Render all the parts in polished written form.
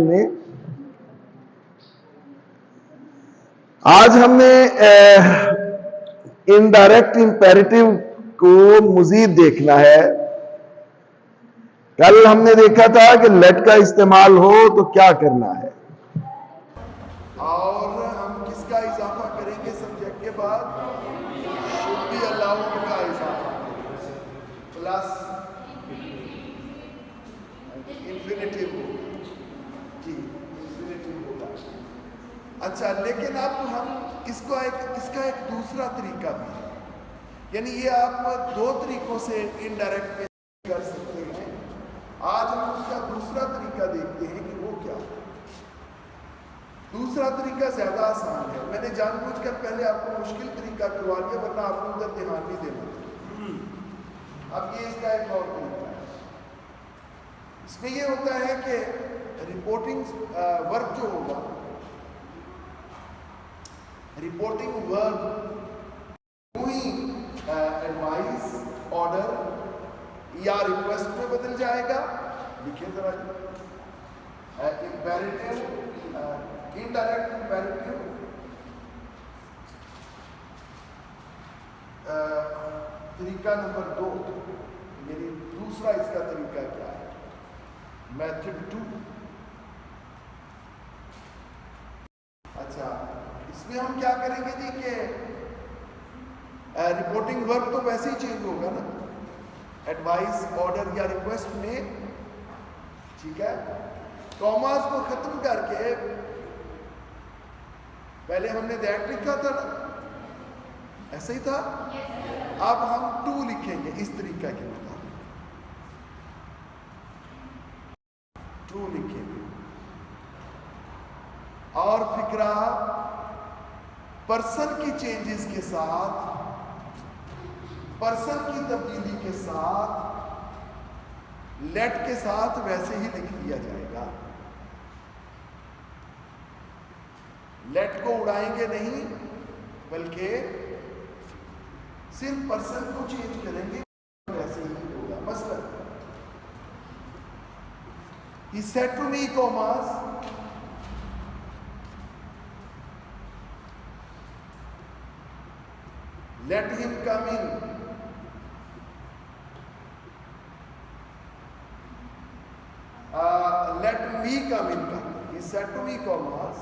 में आज हमने इनडायरेक्ट इंपेरेटिव को मजीद देखना है। कल हमने देखा था कि लेट का इस्तेमाल हो तो क्या करना है, और हम किसका इजाफा करेंगे सब्जेक्ट के बाद? शुड बी अलाउड का इजाफा प्लस इंफिनिटिव जी, इंफिनिटिव होगा। अच्छा, लेकिन अब हम इसका एक दूसरा तरीका भी है, यानी ये आप दो तरीकों से इनडायरेक्ट में कर सकते हैं। आज हम उसका दूसरा तरीका देखते हैं कि वो क्या है। दूसरा तरीका ज्यादा आसान है। मैंने जानबूझकर पहले आपको मुश्किल तरीका करवा लिया, वरना आपको उधर ध्यान नहीं देना था। अब ये इसका एक और तरीका है। इसमें ये होता है कि रिपोर्टिंग वर्क जो होगा, रिपोर्टिंग वर्क कोई एडवाइस, ऑर्डर या रिक्वेस्ट में बदल जाएगा। देखिए जरा, इंपेरेटिव, इनडायरेक्ट इंपेरेटिव, तरीका नंबर 2, यानी दूसरा इसका तरीका क्या है? मेथड 2। अच्छा, इसमें हम क्या करेंगे जी कि रिपोर्टिंग वर्क तो वैसे ही चेंज होगा ना, एडवाइस, ऑर्डर या रिक्वेस्ट में, ठीक है। कॉमास को खत्म करके पहले हमने दैट लिखा था ना, ऐसे ही था। अब हम टू लिखेंगे इस तरीका के मुताबिक, टू लिखेंगे। और फिक्रा पर्सन की चेंजेस के साथ, पर्सन की तब्दीली के साथ, लेट के साथ वैसे ही लिख दिया जाएगा। लेट को उड़ाएंगे नहीं, बल्कि सिर्फ पर्सन को चेंज करेंगे, वैसे ही होगा। मसलन he said to me, commas, let him come in. Let me come in. He said to me, commas,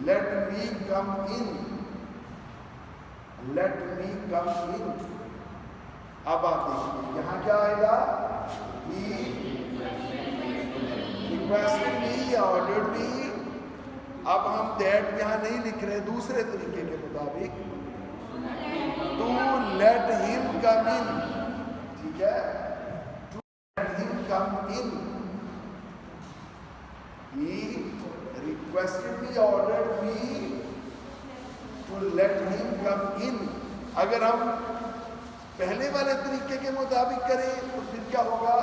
let me come in. Let me come in. अब आप देखिए यहां क्या आएगा? He requested me या ordered me। अब हम that यहां नहीं लिख रहे, दूसरे तरीके के मुताबिक to let him come in, ठीक है। To let him come in, he requested me, ordered me to let him come in। अगर हम पहले वाले तरीके के मुताबिक करें तो फिर क्या होगा?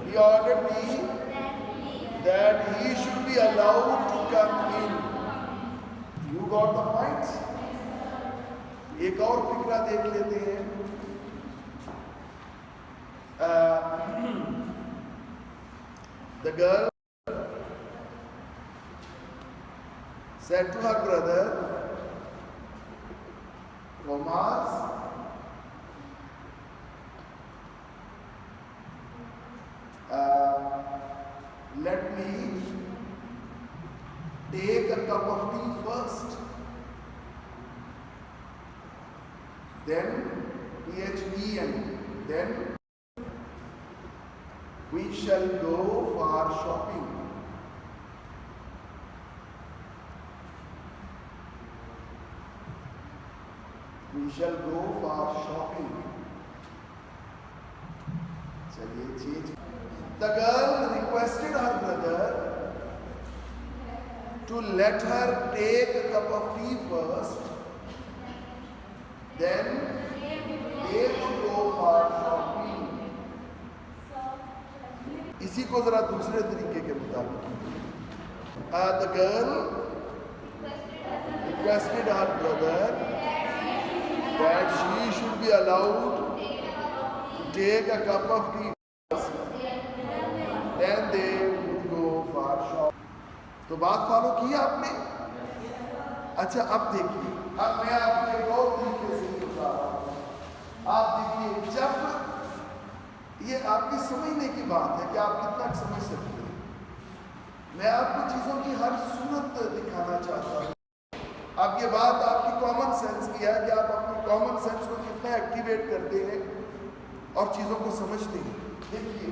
He ordered me that he should be allowed to come in। You got the point? एक और फिक्रा देख लेते हैं। The girl said to her brother, commas, let me take a cup of tea first, then THEN, then we shall go for shopping। We shall go for shopping। चलिए चीज, the girl requested her brother to let her take a cup of tea first, then they will go for shopping। इसी को जरा दूसरे तरीके के मुताबिक, the girl requested her brother that she should be allowed to take a cup of tea first, then they would go for shop. तो बात follow की आपने? अच्छा अब देखिए, अब मैं आपको एक और तरीके से बता रहा हूँ। आप देखिए, जब ये आपकी समझने की बात है कि आप कितना समझ सकते हैं। मैं आपको चीजों की हर सूरत दिखाना चाहता हूँ। अब ये बात आपकी कॉमन सेंस की है कि आप अपने कॉमन सेंस को कितना एक्टिवेट करते हैं और चीजों को समझते हैं। देखिए,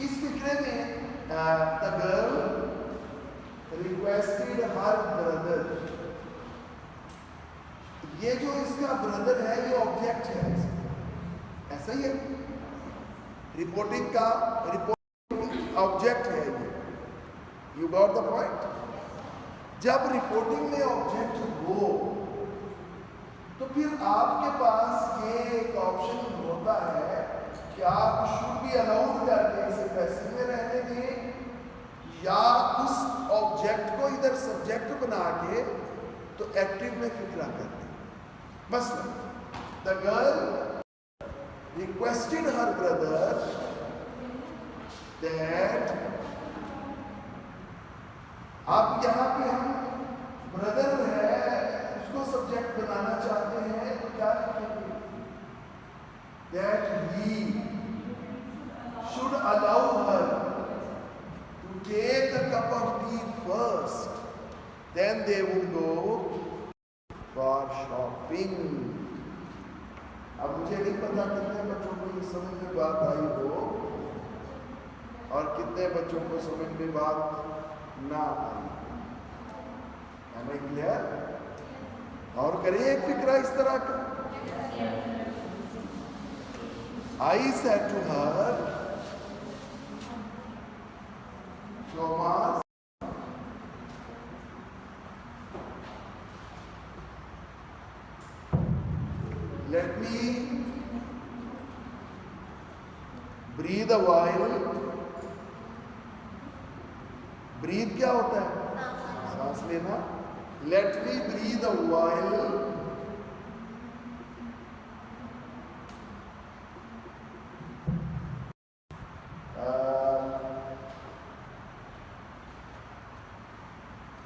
इस फिक्रे में the girl requested her brother, ये जो इसका ब्रदर है ये ऑब्जेक्ट है, ऐसा ही है। रिपोर्टिंग का रिपोर्टिंग ऑब्जेक्ट है ये। You got the point? जब रिपोर्टिंग में ऑब्जेक्ट हो तो फिर आपके पास ये एक ऑप्शन होता है कि आप शुड बी अलाउड करके इसे पैसिव में रहने दें या उस ऑब्जेक्ट को इधर सब्जेक्ट बना के तो एक्टिव में फिक्रा कर दें। मसलन, the girl requested her brother that, अब यहां पे हम ब्रदर है उसको सब्जेक्ट बनाना चाहते हैं तो क्या लिखेंगे? That he should allow her to take a cup of tea first, then they would go for shopping. अब मुझे नहीं पता कितने बच्चों को ये समझ में बात आई हो और कितने बच्चों को समझ में बात ना आई। Am I clear? और करिए एक फिक्रा इस तरह का। I said to her, Thomas, let me breathe a while. Breathe क्या होता है? सांस लेना। Let me breathe a while.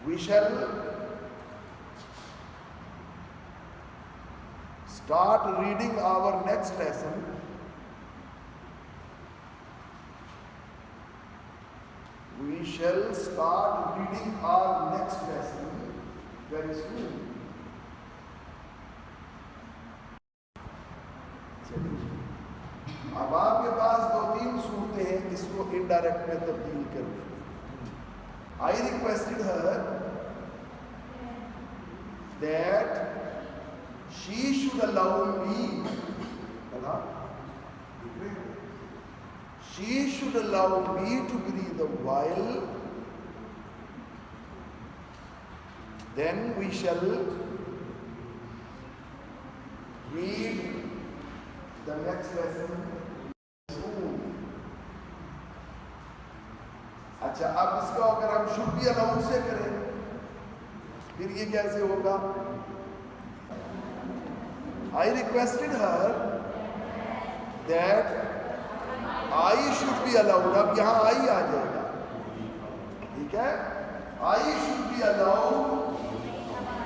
We shall start reading our next lesson. We shall start reading our next lesson very soon. अब आपके पास 2-3 सूरतें हैं इसको इनडायरेक्ट में तब्दील करने की। I requested her that she should allow me, she should allow me to breathe a while, then we shall read the next lesson soon. अच्छा, अब इसको अगर हम शुड बी अलाउड से करें फिर ये कैसे होगा? I requested her that I should be allowed. अब यहाँ I आ जाएगा, ठीक है? I should be allowed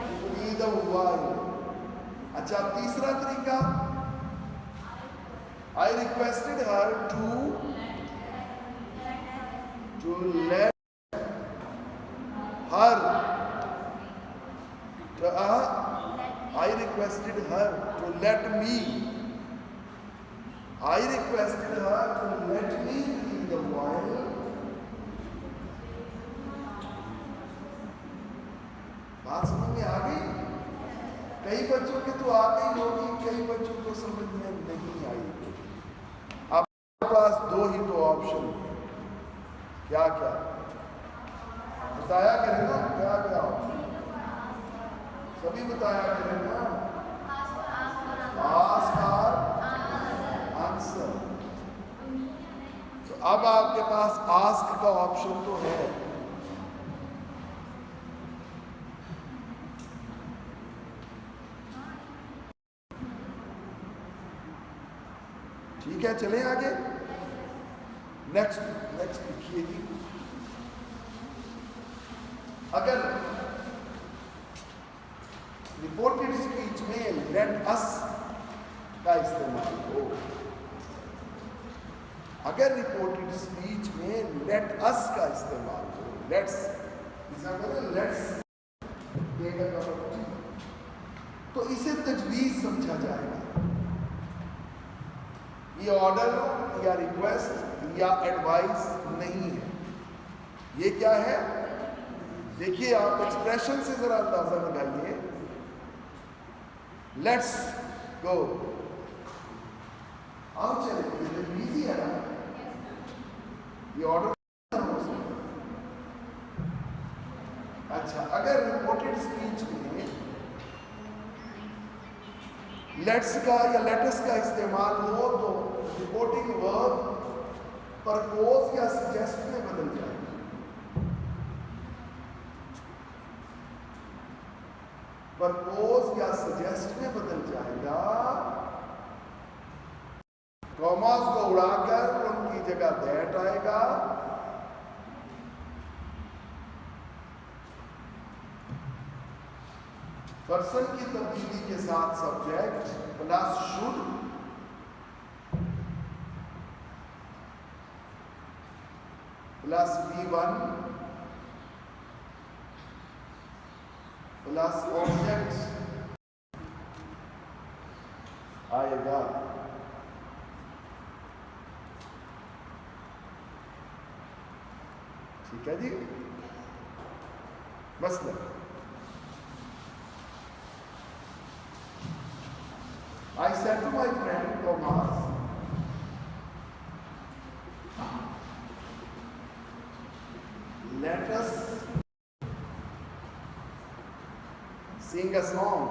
to breathe a while. अच्छा, अब तीसरा तरीका, I requested her to let her, I requested her to let me, I requested her to let me breathe a while. बात समझ में आ गई? कई बच्चों के तो आ गई होगी, कई बच्चों को समझ में नहीं आई। आपके पास 2 ही तो ऑप्शन है। क्या क्या बताया करें ना? क्या क्या सभी बताया करें ना? आस्क और आंसर। तो अब आपके पास आस्क का ऑप्शन तो है। हैं, चलें आगे। नेक्स्ट लिखिए जी। अगर रिपोर्टेड स्पीच में लेट अस का इस्तेमाल हो, अगर रिपोर्टेड स्पीच में लेट अस का इस्तेमाल हो, let's take a cup of tea, तो इसे तजवीज समझा जाएगा। ये ऑर्डर या रिक्वेस्ट या एडवाइस नहीं है, ये क्या है? देखिए आप एक्सप्रेशन से जरा अंदाजा लगाइए। लेट्स गो, आओ चले, ये तजवीज है ना, ये ऑर्डर। अच्छा, अगर रिपोर्टेड स्पीच में लेट्स का या लेटस का इस्तेमाल हो तो रिपोर्टिंग वर्ब परपोज या सजेस्ट में बदल जाएगा। परपोज या सजेस्ट में बदल जाएगा। कॉमास को उड़ाकर उनकी जगह दैट आएगा। पर्सन की तब्दीली के साथ subject plus should plus V1 plus object आएगा। ठीक है जी। मसला I said to my friend Thomas, let us sing a song.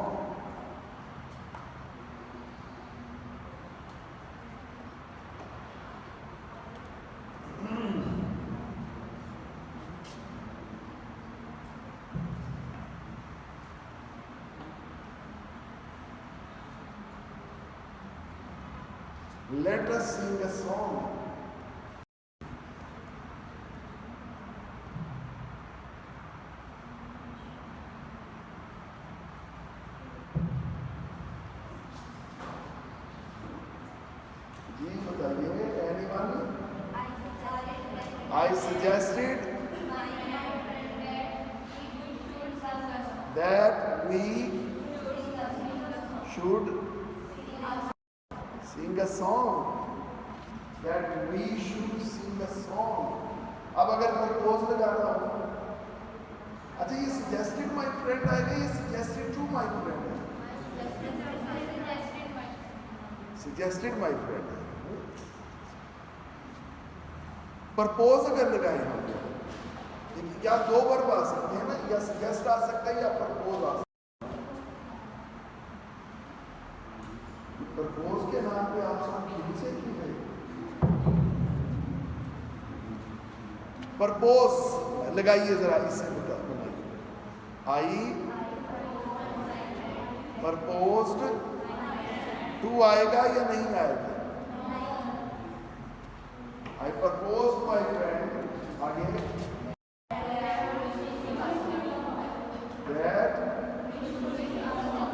Let us sing a song. जी बताइए, anyone? I suggested that we should sing a song, that we should sing a song. अब अगर propose लगाना हो, अच्छा ये suggested my friend आएगा, ये suggested to my friend है? suggested my friend है। प्रपोज अगर लगाए हम, या दो वर्ब आ सकते हैं ना, या suggest आ सकता है या प्रपोज आ सकता है। प्रपोज के नाम पे आप सब खिल से क्यों गए? प्रपोज लगाइए जरा, इससे बनाइए। आई प्रपोज्ड टू आएगा या नहीं आएगा? आई प्रपोज माय फ्रेंड, आगे that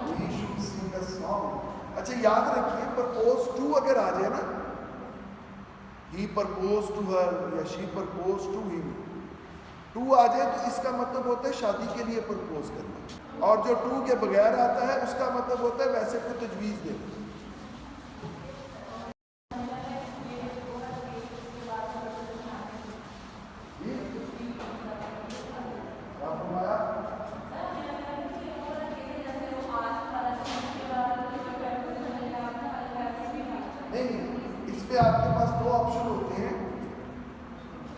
we should sing a song. अच्छा याद रखिए, प्रपोज टू अगर आ जाए ना, ही प्रपोज टू हर या शी प्रपोज टू हिम, टू आ जाए तो इसका मतलब होता है शादी के लिए प्रपोज करना। और जो टू के बगैर आता है उसका मतलब होता है वैसे कोई तजवीज़ देना। आपके पास दो ऑप्शन होते हैं।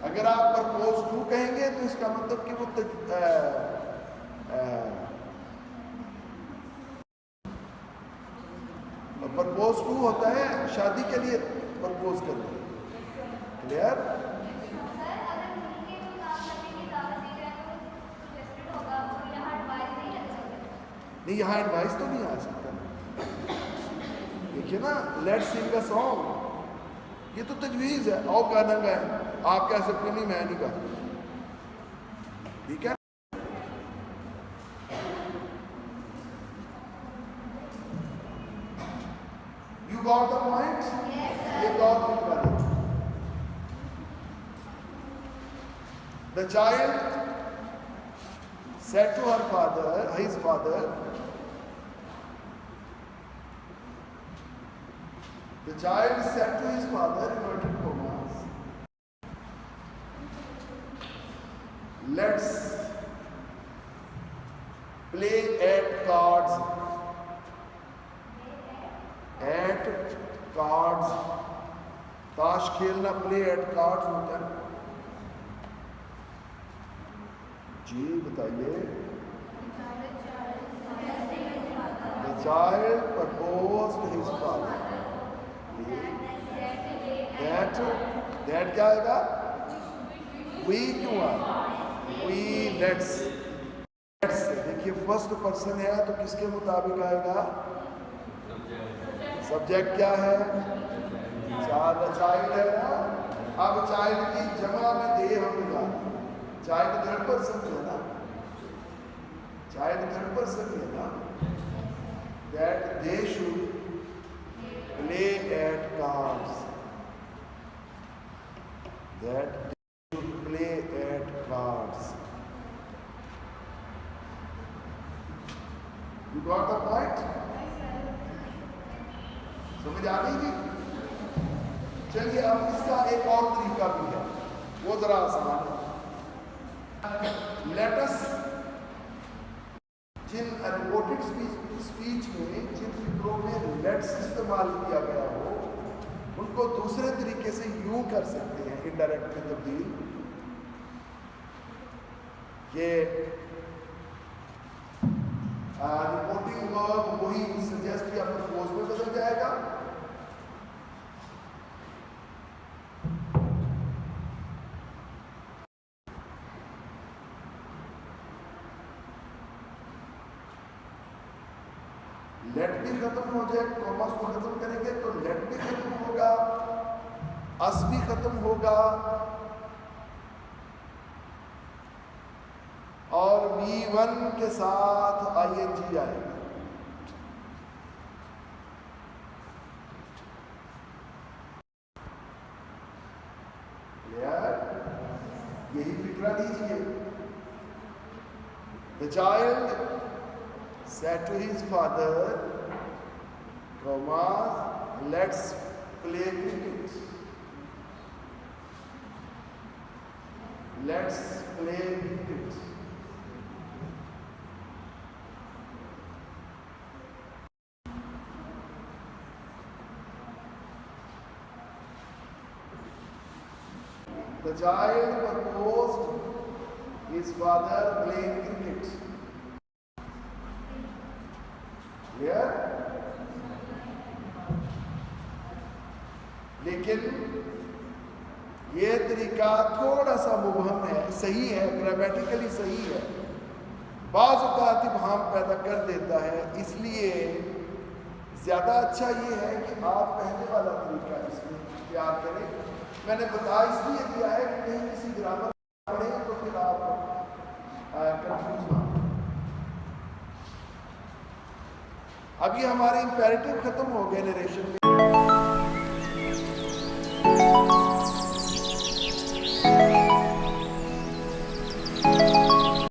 अगर आप प्रपोज टू कहेंगे तो इसका मतलब कि वो प्रपोज टू होता है शादी के लिए प्रपोज करना। क्लियर? नहीं, यहाँ एडवाइस तो नहीं आ सकता। देखिए ना, लेट्स सिंग अ सॉन्ग, ये तो तजवीज़ है, आओ गाना गाएं। आप कह सकते नहीं मैं नहीं गा, ठीक है। You got the point? ये गौर फिक्र है। The child said to her father, his father, the child said to his father, inverted commas, let's play at cards. At cards, ताश खेलना play at cards होता है। जी बताइए। The child proposed his father that क्या आएगा? We क्यों आएगा? We let's देखिए फर्स्ट पर्सन है तो किसके मुताबिक आएगा? सब्जेक्ट क्या है? चाइल्ड है ना। अब चाइल्ड की जमा में दे हम लगा, चाइल्ड थर्ड पर्सन है ना, चाइल्ड थर्ड पर्सन है ना। That they should play at cards, that they should play at cards. You got the point? समझ आ गई जी? चलिए अब इसका एक और तरीका भी है, वो जरा आसान है। लेटस जिन रिपोर्टेड स्पीच में जिन फिक्रों में लेट्स इस्तेमाल किया गया हो, उनको दूसरे तरीके से यूं कर सकते हैं, इनडायरेक्ट में तब्दील। ये रिपोर्टिंग वर्ब वही सजेस्ट या प्रपोज में बदल जाएगा। लेट भी खत्म हो जाए, कॉमर्स को खत्म करेंगे तो लेट भी खत्म होगा, अस भी खत्म होगा और V1 के साथ ING आएगा। यही फिक्रा लीजिए। The child said to his father, comma, let's play cricket. Let's play cricket. The child proposed his father playing cricket. Clear? लेकिन ये तरीका थोड़ा सा मुबहम है, सही है, ग्रामेटिकली सही है, बाज़ औक़ात इब्हाम पैदा कर देता है। इसलिए ज़्यादा अच्छा ये है कि आप पहले वाला तरीका इसमें इख्तियार करें। मैंने बता इसलिए दिया है कि कहीं किसी ग्रामर पढ़ें तो फिर आप कंफ्यूज ना। अभी हमारे इंपेरेटिव खत्म हो गए नरेशन में।